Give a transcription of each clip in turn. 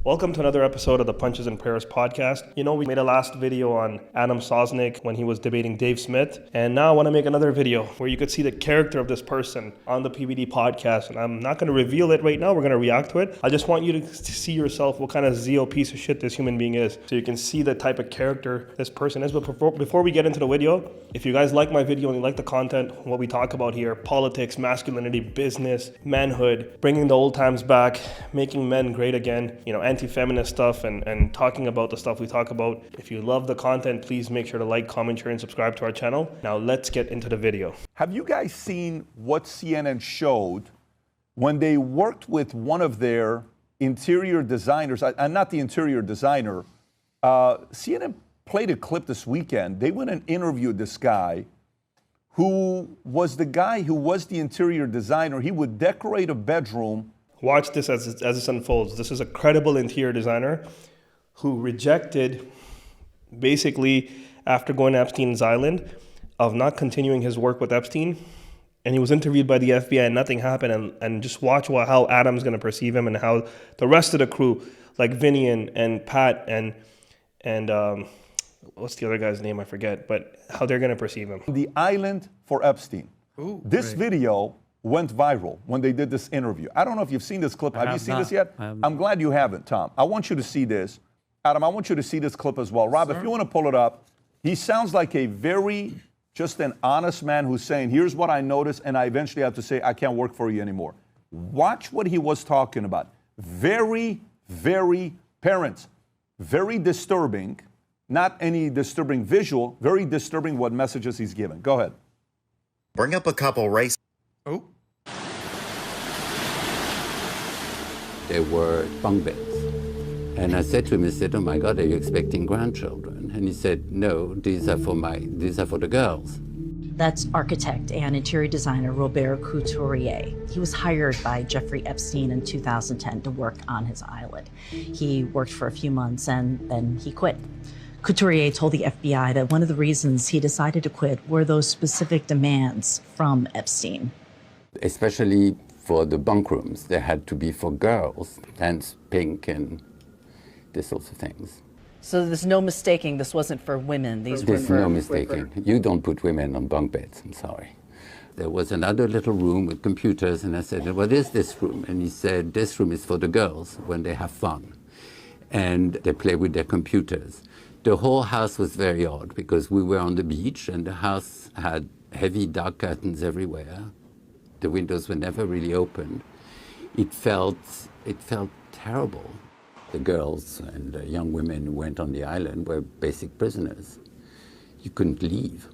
Welcome to another episode of the Punches and Prayers podcast. You know, we made a last video on Adam Sosnick when he was debating Dave Smith, and now I want to make another video where you could see the character of this person on the PBD podcast, and I'm not going to reveal it right now. We're going to react to it. I just want you to see yourself what kind of zeal piece of shit this human being is, so you can see the type of character this person is. But before we get into the video, if you guys like my video and you like the content, what we talk about here, politics, masculinity, business, manhood, bringing the old times back, making men great again, you know, anti-feminist stuff and talking about the stuff we talk about. If you love the content, please make sure to like, comment, share, and subscribe to our channel. Now let's get into the video. Have you guys seen what CNN showed when they worked with one of their interior designers, and not the interior designer? CNN played a clip this weekend. They went and interviewed this guy who was the interior designer. He would decorate a bedroom. Watch this as this unfolds. This is a credible interior designer who rejected, basically, after going to Epstein's island, of not continuing his work with Epstein. And he was interviewed by the FBI and nothing happened. And just watch how Adam's going to perceive him and how the rest of the crew, like Vinny and Pat and what's the other guy's name? I forget. But how they're going to perceive him. The island for Epstein. Ooh, this video went viral when they did this interview. I don't know if you've seen this clip. Have you seen this yet? I'm glad you haven't, Tom. I want you to see this. Adam, I want you to see this clip as well. Rob, if you want to pull it up, he sounds like just an honest man who's saying, here's what I noticed, and I eventually have to say, I can't work for you anymore. Watch what he was talking about. Very, very, parents, very disturbing, not any disturbing visual, very disturbing what messages he's giving. Go ahead. Bring up a couple race. Oh. There were bunk beds. And I said to him, oh my God, are you expecting grandchildren? And he said, no, these are for the girls. That's architect and interior designer Robert Couturier. He was hired by Jeffrey Epstein in 2010 to work on his island. He worked for a few months and then he quit. Couturier told the FBI that one of the reasons he decided to quit were those specific demands from Epstein. Especially for the bunk rooms, they had to be for girls, hence pink and these sorts of things. So there's no mistaking this wasn't for women. There's no mistaking. You don't put women on bunk beds, I'm sorry. There was another little room with computers, and I said, what is this room? And he said, this room is for the girls when they have fun. And they play with their computers. The whole house was very odd because we were on the beach and the house had heavy dark curtains everywhere. The windows were never really opened. It felt terrible. The girls and the young women who went on the island were basic prisoners. You couldn't leave.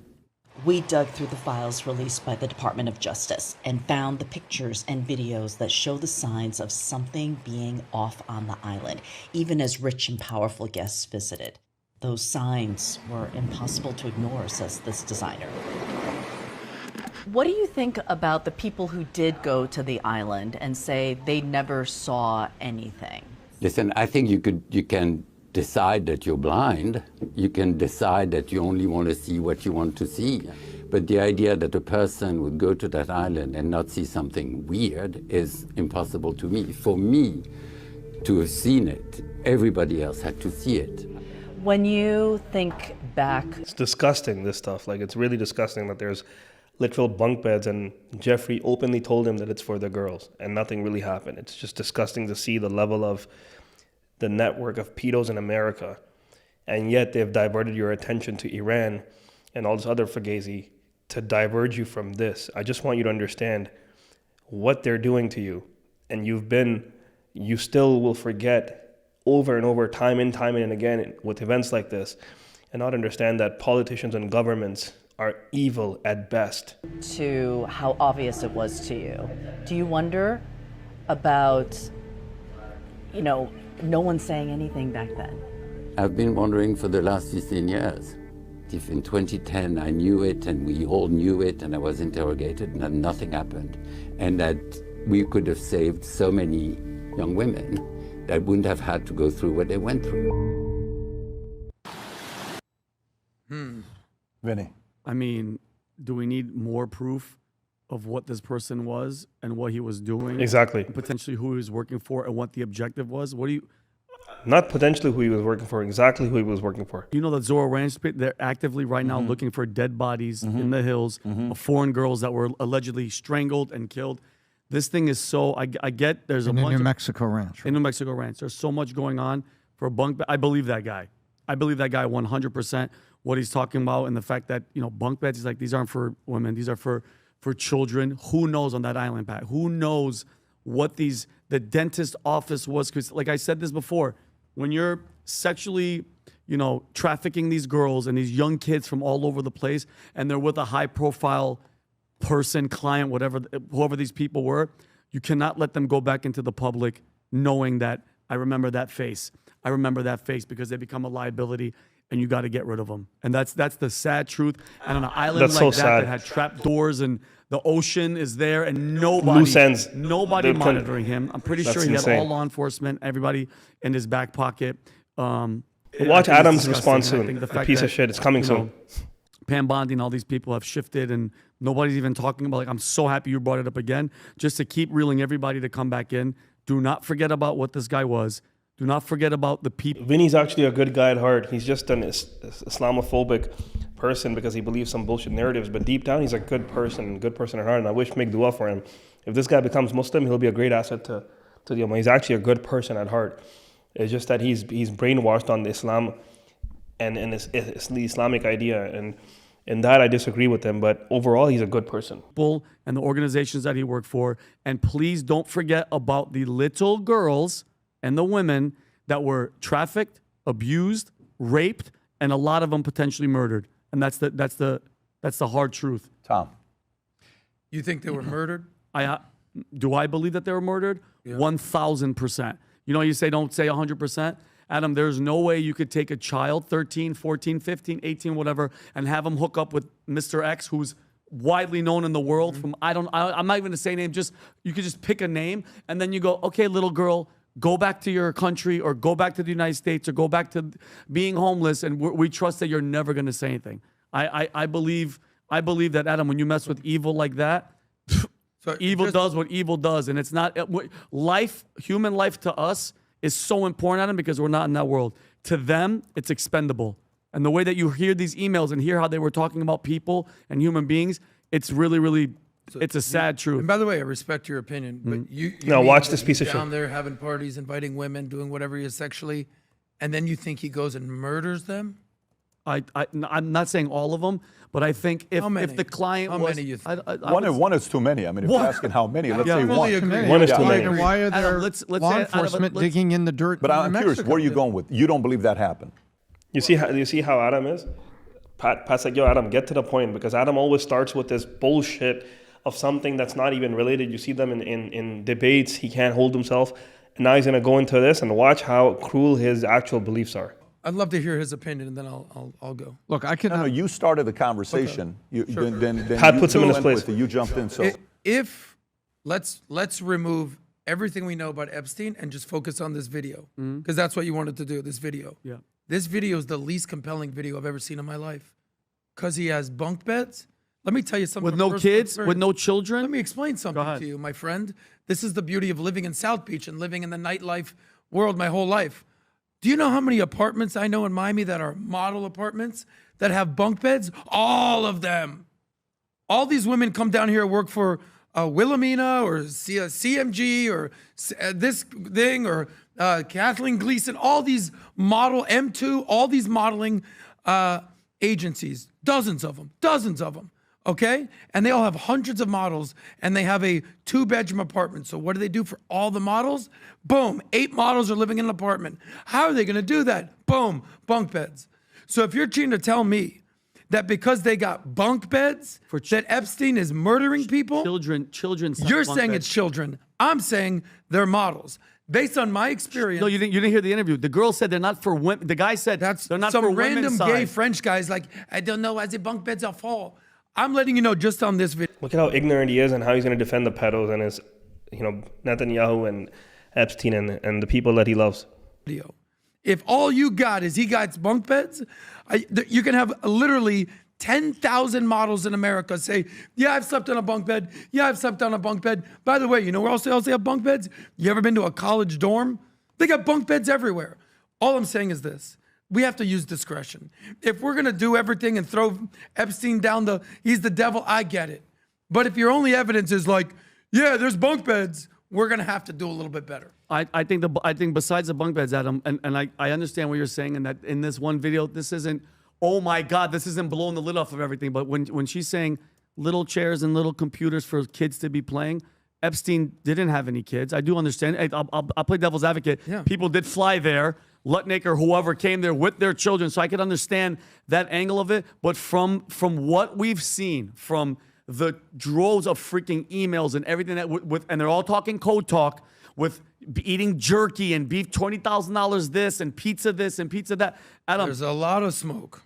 We dug through the files released by the Department of Justice and found the pictures and videos that show the signs of something being off on the island, even as rich and powerful guests visited. Those signs were impossible to ignore, says this designer. What do you think about the people who did go to the island and say they never saw anything? Listen, I think you can decide that you're blind. You can decide that you only want to see what you want to see. But the idea that a person would go to that island and not see something weird is impossible to me. For me to have seen it, everybody else had to see it. When you think back... It's disgusting, this stuff. Like, it's really disgusting that there's literal bunk beds, and Jeffrey openly told him that it's for the girls, and nothing really happened. It's just disgusting to see the level of the network of pedos in America, and yet they've diverted your attention to Iran and all this other fugazi to divert you from this. I just want you to understand what they're doing to you, and you still will forget over and over, time and again with events like this, and not understand that politicians and governments are evil at best. To how obvious it was to you. Do you wonder about, no one saying anything back then? I've been wondering for the last 15 years. If in 2010 I knew it and we all knew it and I was interrogated and then nothing happened, and that we could have saved so many young women that wouldn't have had to go through what they went through. Vinny. I mean, do we need more proof of what this person was and what he was doing? Exactly. Potentially who he was working for and what the objective was? What do you... Not potentially who he was working for, exactly who he was working for. You know that Zorro Ranch, they're actively right now looking for dead bodies in the hills of foreign girls that were allegedly strangled and killed. This thing is so, I get there's a bunch in New Mexico Ranch. In New Mexico Ranch. There's so much going on for a bunk bed. I believe that guy. I believe that guy 100%, what he's talking about, and the fact that, you know, bunk beds, he's like, these aren't for women, these are for children. Who knows on that island, Pat? Who knows what the dentist office was? Because like I said this before, when you're sexually, you know, trafficking these girls and these young kids from all over the place, and they're with a high-profile person, client, whoever these people were, you cannot let them go back into the public knowing that I remember that face. I remember that face, because they become a liability, and you got to get rid of them. And that's the sad truth. And on an island that had trap doors and the ocean is there, and nobody monitoring him. I'm pretty sure he had all law enforcement, everybody in his back pocket. Watch Adam's response soon. The piece of shit. It's coming soon. Pam Bondi and all these people have shifted, and nobody's even talking about, like, I'm so happy you brought it up again, just to keep reeling everybody to come back in. Do not forget about what this guy was. Do not forget about the people. Vinny's actually a good guy at heart. He's just an Islamophobic person because he believes some bullshit narratives. But deep down, he's a good person at heart. And I wish make dua for him. If this guy becomes Muslim, he'll be a great asset to the Ummah. He's actually a good person at heart. It's just that he's brainwashed on the Islam and it's the Islamic idea. And in that, I disagree with him. But overall, he's a good person. And the organizations that he worked for. And please don't forget about the little girls and the women that were trafficked, abused, raped, and a lot of them potentially murdered. And that's the hard truth. Tom, you think they were murdered? Do I believe that they were murdered? Yeah. 1,000%. You know, you say don't say 100%. Adam, there's no way you could take a child, 13, 14, 15, 18, whatever, and have them hook up with Mr. X, who's widely known in the world from, I'm not even going to say name, just, you could just pick a name, and then you go, okay, little girl, go back to your country, or go back to the United States, or go back to being homeless, and we trust that you're never going to say anything. I believe that, Adam, when you mess with evil like that, so evil does what evil does, and it's not human life to us is so important, Adam, because we're not in that world. To them, it's expendable. And the way that you hear these emails and hear how they were talking about people and human beings, it's really, really, it's a sad truth. And by the way, I respect your opinion, but you watch this piece of shit. Down there having parties, inviting women, doing whatever he is sexually, and then you think he goes and murders them? I'm not saying all of them, but I think if the client how was... many you think? One is too many. I mean, if you're asking how many, let's say one. One is too many. And why are there law enforcement digging in the dirt? But I'm curious, where are you going with? You don't believe that happened? You see how Adam is? Pat's like, yo, Adam, get to the point, because Adam always starts with this bullshit of something that's not even related. You see them in debates, he can't hold himself. And now he's going to go into this, and watch how cruel his actual beliefs are. I'd love to hear his opinion, and then I'll go. Look, I can. No, you started the conversation. Okay. Then Pat puts him in his place. You jumped in. So if let's remove everything we know about Epstein and just focus on this video, because that's what you wanted to do. This video. Yeah. This video is the least compelling video I've ever seen in my life, because he has bunk beds. Let me tell you something. With no kids, with no children. Let me explain something to you, my friend. This is the beauty of living in South Beach and living in the nightlife world my whole life. Do you know how many apartments I know in Miami that are model apartments that have bunk beds? All of them. All these women come down here and work for Wilhelmina or CMG or this thing or Kathleen Gleason, all these model M2, all these modeling agencies, dozens of them. Okay? And they all have hundreds of models, and they have a 2-bedroom apartment. So what do they do for all the models? Boom, 8 models are living in an apartment. How are they going to do that? Boom, bunk beds. So if you're trying to tell me that because they got bunk beds, that Epstein is murdering people? Children. You're saying it's children. I'm saying they're models. Based on my experience. No, you didn't hear the interview. The girl said they're not for women. The guy said they're not for women. Some random gay French guy's like, I don't know, as the bunk beds are full. I'm letting you know just on this video. Look at how ignorant he is and how he's going to defend the pedos and his, Netanyahu and Epstein and the people that he loves. If all you got is he got bunk beds, you can have literally 10,000 models in America say, yeah, I've slept on a bunk bed. Yeah, I've slept on a bunk bed. By the way, you know where else they have bunk beds? You ever been to a college dorm? They got bunk beds everywhere. All I'm saying is this. We have to use discretion. If we're going to do everything and throw Epstein down he's the devil, I get it. But if your only evidence is like, yeah, there's bunk beds, we're going to have to do a little bit better. I think besides the bunk beds, Adam, and I understand what you're saying, and that in this one video, this isn't, oh my God, this isn't blowing the lid off of everything. But when she's saying little chairs and little computers for kids to be playing, Epstein didn't have any kids. I do understand. I'll play devil's advocate. Yeah. People did fly there. Lutnick or whoever came there with their children, so I could understand that angle of it. But from what we've seen, from the droves of freaking emails and everything and they're all talking code talk with eating jerky and beef, $20,000 this and pizza that. Adam, there's a lot of smoke.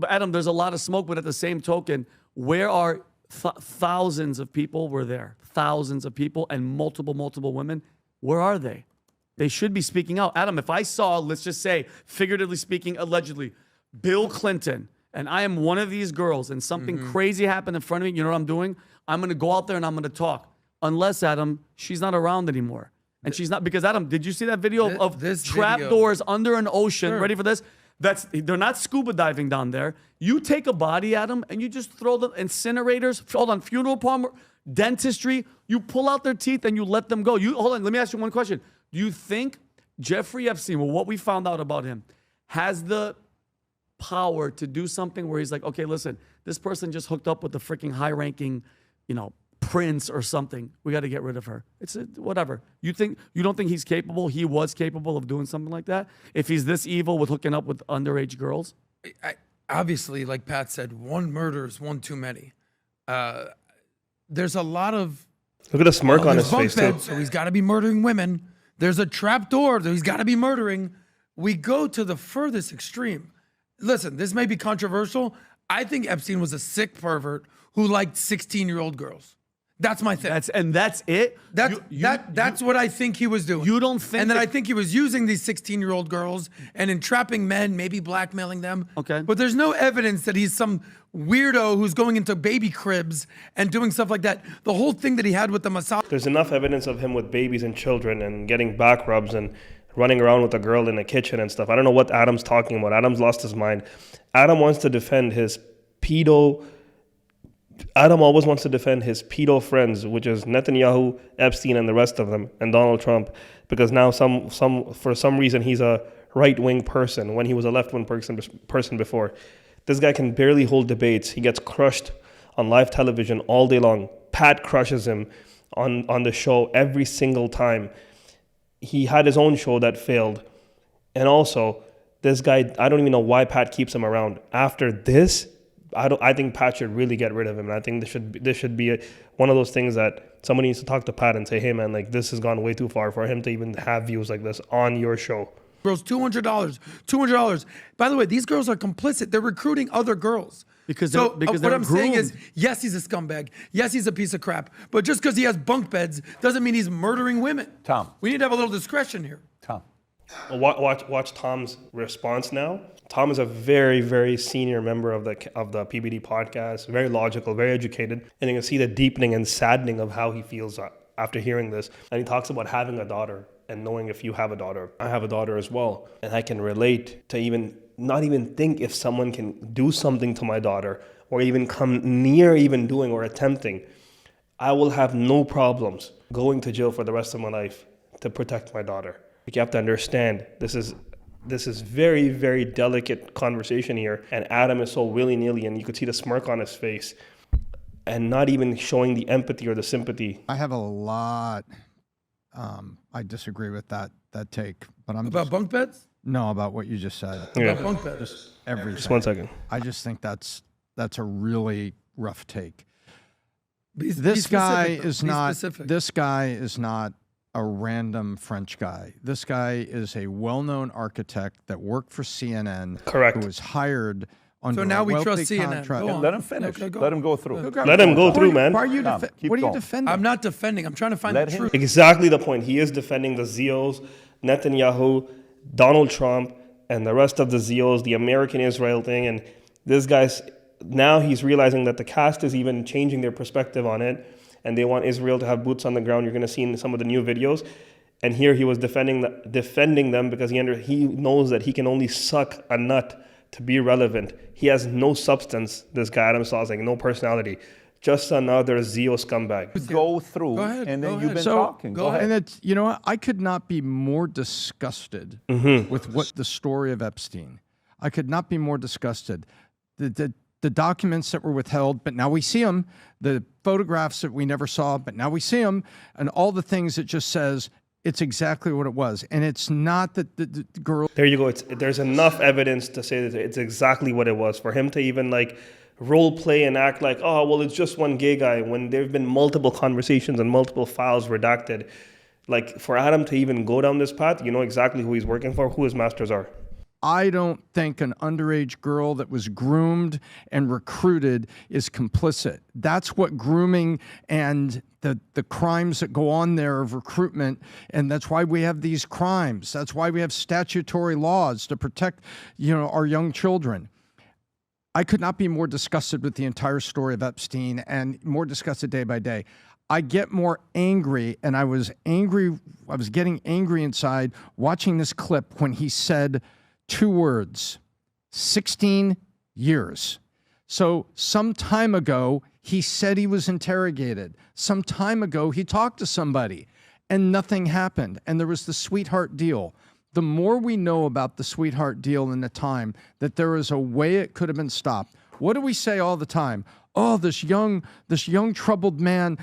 Adam, there's a lot of smoke, but at the same token, where are thousands of people were there? Thousands of people and multiple women. Where are they? They should be speaking out. Adam, if I saw, let's just say, figuratively speaking, allegedly, Bill Clinton, and I am one of these girls, and something crazy happened in front of me, you know what I'm doing? I'm going to go out there and I'm going to talk. Unless, Adam, she's not around anymore. And she's not, because Adam, did you see that video of trapdoors under an ocean? Sure. Ready for this? They're not scuba diving down there. You take a body, Adam, and you just throw the incinerators, funeral parlor, dentistry, you pull out their teeth and you let them go. Hold on, let me ask you one question. Do you think Jeffrey Epstein, well, what we found out about him, has the power to do something where he's like, okay, listen, this person just hooked up with the freaking high-ranking, prince or something. We got to get rid of her. It's whatever. You don't think he's capable? He was capable of doing something like that? If he's this evil with hooking up with underage girls? Obviously, like Pat said, one murder is one too many. There's a lot of... Look at the smirk on his face, too. So he's got to be murdering women. There's a trap door that he's got to be murdering. We go to the furthest extreme. Listen, this may be controversial. I think Epstein was a sick pervert who liked 16-year-old girls. That's my thing. That's it? That's what I think he was doing. You don't think... And then I think he was using these 16-year-old girls and entrapping men, maybe blackmailing them. Okay. But there's no evidence that he's some weirdo who's going into baby cribs and doing stuff like that. The whole thing that he had with the massage... There's enough evidence of him with babies and children and getting back rubs and running around with a girl in the kitchen and stuff. I don't know what Adam's talking about. Adam's lost his mind. Adam wants to defend his Adam always wants to defend his pedo friends, which is Netanyahu, Epstein, and the rest of them, and Donald Trump, because now for some reason he's a right-wing person when he was a left-wing person before. This guy can barely hold debates. He gets crushed on live television all day long. Pat crushes him on the show every single time. He had his own show that failed. And also, this guy, I don't even know why Pat keeps him around. After this, I think Pat should really get rid of him. And I think this should be one of those things that somebody needs to talk to Pat and say, hey man, like this has gone way too far for him to even have views like this on your show. Girls, $200. By the way, these girls are complicit. They're recruiting other girls. Because what I'm saying is, yes, he's a scumbag. Yes, he's a piece of crap. But just because he has bunk beds doesn't mean he's murdering women. Tom. We need to have a little discretion here. Tom. Watch Tom's response now. Tom is a very, very senior member of the PBD podcast, very logical, very educated, and you can see the deepening and saddening of how he feels after hearing this. And he talks about having a daughter and knowing if you have a daughter. I have a daughter as well, and I can relate to not even think if someone can do something to my daughter or even come near even doing or attempting. I will have no problems going to jail for the rest of my life to protect my daughter. You have to understand, this is very, very delicate conversation here, and Adam is so willy-nilly, and you could see the smirk on his face, and not even showing the empathy or the sympathy. I have a lot. I disagree with that take, but about bunk beds. No, about what you just said. Yeah. About bunk beds. Just everything. Just 1 second. I just think that's a really rough take. This guy is not a random French guy. This guy is a well-known architect that worked for CNN. Correct. Who was hired under so now a we trust contract. CNN. Let him finish. Okay, Let him go through. Let him go through, man. Why are you Tom, what are you going. defending? I'm not defending. I'm trying to find the truth. Exactly the point. He is defending the Zeos, Netanyahu, Donald Trump, and the rest of the Zeos, the American Israel thing. And this guy's, now he's realizing that the cast is even changing their perspective on it, and they want Israel to have boots on the ground. You're going to see in some of the new videos. And here he was defending them because he knows that he can only suck a nut to be relevant. He has no substance, this guy Adam Sosnick, no personality. Just another Zio scumbag. Go through, and then you've been talking. Go ahead. And it's, you know what? I could not be more disgusted with what the story of Epstein. I could not be more disgusted. The documents that were withheld, but now we see them. The photographs that we never saw, but now we see them. And all the things that just says it's exactly what it was. And it's not that the girl. There you go. There's enough evidence to say that it's exactly what it was. For him to even like role play and act like, oh, well, it's just one gay guy, when there have been multiple conversations and multiple files redacted. Like, for Adam to even go down this path, you know exactly who he's working for, who his masters are. I don't think an underage girl that was groomed and recruited is complicit. That's what grooming and the crimes that go on there of recruitment, and that's why we have these crimes. That's why we have statutory laws to protect, our young children. I could not be more disgusted with the entire story of Epstein, and more disgusted day by day. I get more angry, and I was getting angry inside watching this clip when he said 2 words, 16 years. So some time ago, he said he was interrogated. Some time ago, he talked to somebody, and nothing happened. And there was the sweetheart deal. The more we know about the sweetheart deal in the time, that there is a way it could have been stopped. What do we say all the time? Oh, this young troubled man,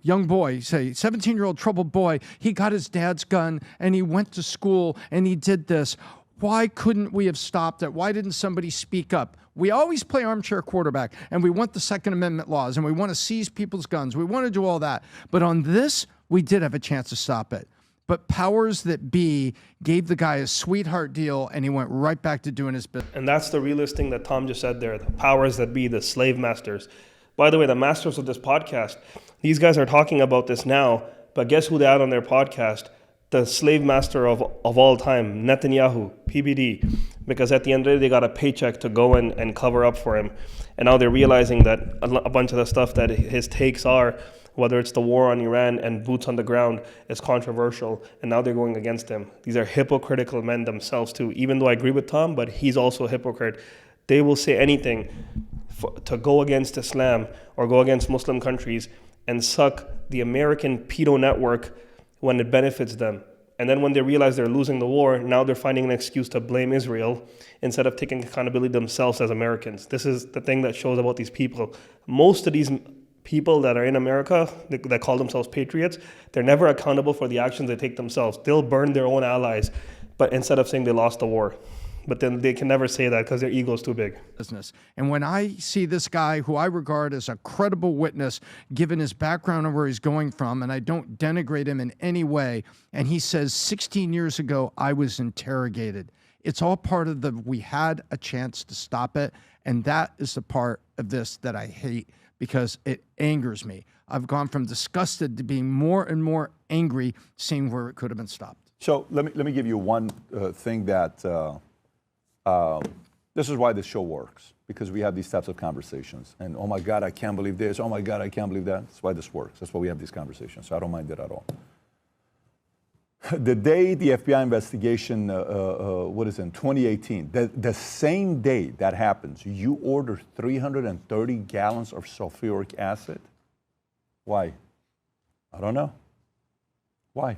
young boy, say 17-year-old troubled boy, he got his dad's gun and he went to school and he did this. Why couldn't we have stopped it? Why didn't somebody speak up? We always play armchair quarterback, and we want the Second Amendment laws, and we want to seize people's guns. We want to do all that. But on this, we did have a chance to stop it. But powers that be gave the guy a sweetheart deal, and he went right back to doing his business. And that's the realest thing that Tom just said there. The powers that be, the slave masters. By the way, the masters of this podcast, these guys are talking about this now, but guess who they had on their podcast? The slave master of all time, Netanyahu, PBD. Because at the end of the day, they got a paycheck to go and cover up for him. And now they're realizing that a bunch of the stuff that his takes are, whether it's the war on Iran and boots on the ground, is controversial, and now they're going against him. These are hypocritical men themselves too, even though I agree with Tom, but he's also a hypocrite. They will say anything to go against Islam or go against Muslim countries and suck the American pedo network when it benefits them. And then when they realize they're losing the war, now they're finding an excuse to blame Israel instead of taking accountability themselves as Americans. This is the thing that shows about these people. Most of these people that are in America that call themselves patriots, they're never accountable for the actions they take themselves. They'll burn their own allies, but instead of saying they lost the war. But then they can never say that because their ego's too big. And when I see this guy who I regard as a credible witness, given his background and where he's going from, and I don't denigrate him in any way, and he says 16 years ago, I was interrogated. It's all part of we had a chance to stop it. And that is the part of this that I hate, because it angers me. I've gone from disgusted to being more and more angry, seeing where it could have been stopped. So let me give you one thing that this is why this show works, because we have these types of conversations. And oh my God, I can't believe this. Oh my God, I can't believe that. That's why this works. That's why we have these conversations. So I don't mind it at all. The day the FBI investigation, in 2018, the same day that happens, you order 330 gallons of sulfuric acid. Why? I don't know. Why?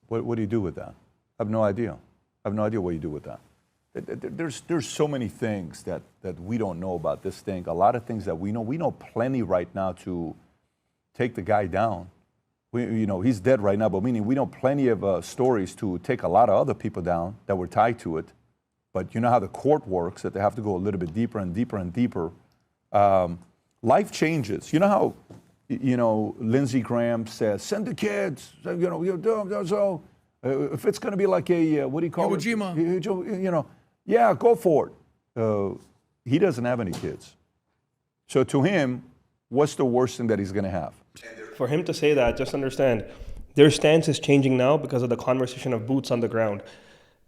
What do you do with that? I have no idea. I have no idea what you do with that. There's so many things that we don't know about this thing. A lot of things that we know. We know plenty right now to take the guy down. He's dead right now, but meaning we know plenty of stories to take a lot of other people down that were tied to it. But you know how the court works, that they have to go a little bit deeper and deeper and deeper. Life changes. You know how, Lindsey Graham says, send the kids, so if it's going to be like a, what do you call it? Yeah, go for it. He doesn't have any kids. So to him, what's the worst thing that he's going to have? For him to say that, just understand, their stance is changing now because of the conversation of boots on the ground.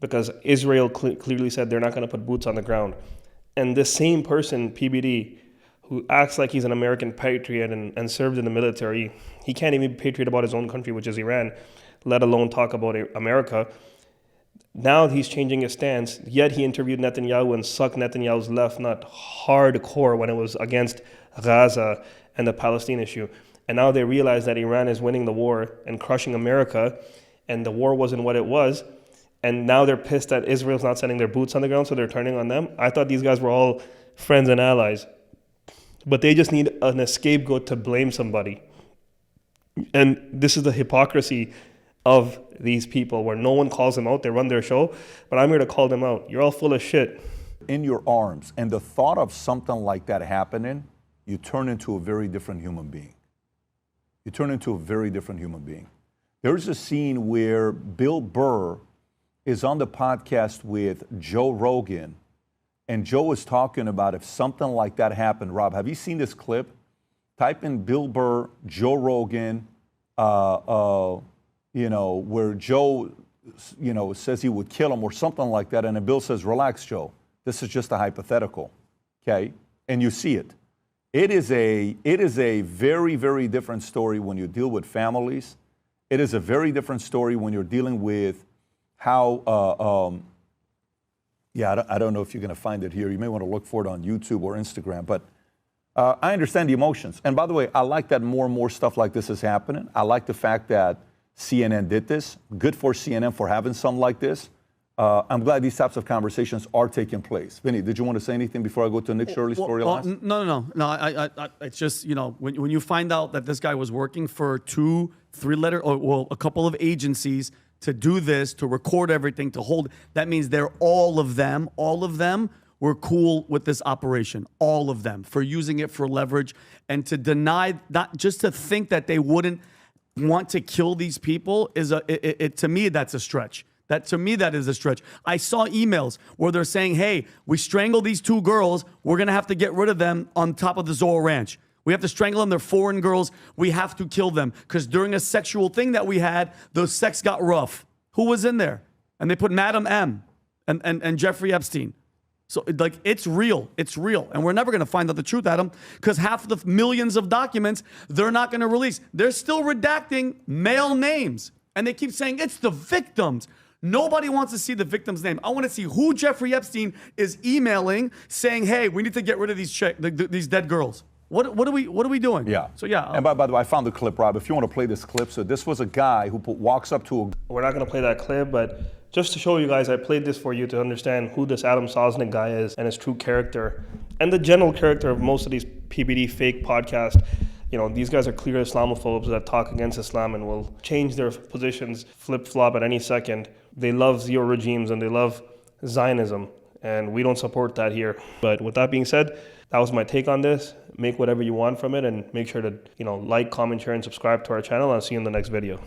Because Israel clearly said they're not going to put boots on the ground. And this same person, PBD, who acts like he's an American patriot and served in the military, he can't even be patriot about his own country, which is Iran. let alone talk about America. Now he's changing his stance, yet he interviewed Netanyahu and sucked Netanyahu's left nut hardcore when it was against Gaza and the Palestine issue. And now they realize that Iran is winning the war and crushing America, and the war wasn't what it was. And now they're pissed that Israel's not sending their boots on the ground, so they're turning on them. I thought these guys were all friends and allies. But they just need a scapegoat to blame somebody. And this is the hypocrisy of these people where no one calls them out. They run their show, but I'm here to call them out. You're all full of shit. In your arms. And the thought of something like that happening, you turn into a very different human being. You turn into a very different human being. There's a scene where Bill Burr is on the podcast with Joe Rogan, and Joe is talking about if something like that happened. Rob, have you seen this clip? Type in Bill Burr, Joe Rogan, where Joe, says he would kill him or something like that, and then Bill says, relax, Joe. This is just a hypothetical, okay? And you see it. It is a very, very different story when you deal with families. It is a very different story when you're dealing with how, I don't know if you're going to find it here. You may want to look for it on YouTube or Instagram. But I understand the emotions. And by the way, I like that more and more stuff like this is happening. I like the fact that CNN did this. Good for CNN for having something like this. I'm glad these types of conversations are taking place. Vinny, did you want to say anything before I go to Nick Shirley's story last? No. It's just, when you find out that this guy was working for a couple of agencies to do this, to record everything, to hold, that means all of them were cool with this operation. All of them, for using it for leverage, and to deny, not just to think that they wouldn't want to kill these people to me, that's a stretch. To me, that is a stretch. I saw emails where they're saying, hey, we strangled these 2 girls. We're going to have to get rid of them on top of the Zohar Ranch. We have to strangle them. They're foreign girls. We have to kill them because during a sexual thing that we had, the sex got rough. Who was in there? And they put Madam M and Jeffrey Epstein. So it's real. It's real. And we're never going to find out the truth, Adam, because half of the millions of documents they're not going to release. They're still redacting male names. And they keep saying it's the victims. Nobody wants to see the victim's name. I want to see who Jeffrey Epstein is emailing saying, hey, we need to get rid of these dead girls. What are we doing? Yeah. So yeah. And by the way, I found the clip, Rob. If you want to play this clip, so this was a guy who walks up to a. We're not going to play that clip, but just to show you guys, I played this for you to understand who this Adam Sosnick guy is and his true character, and the general character of most of these PBD fake podcasts. These guys are clear Islamophobes that talk against Islam and will change their positions, flip-flop at any second. They love zero regimes and they love Zionism, and we don't support that here. But with that being said, that was my take on this. Make whatever you want from it, and make sure to like, comment, share, and subscribe to our channel. I'll see you in the next video.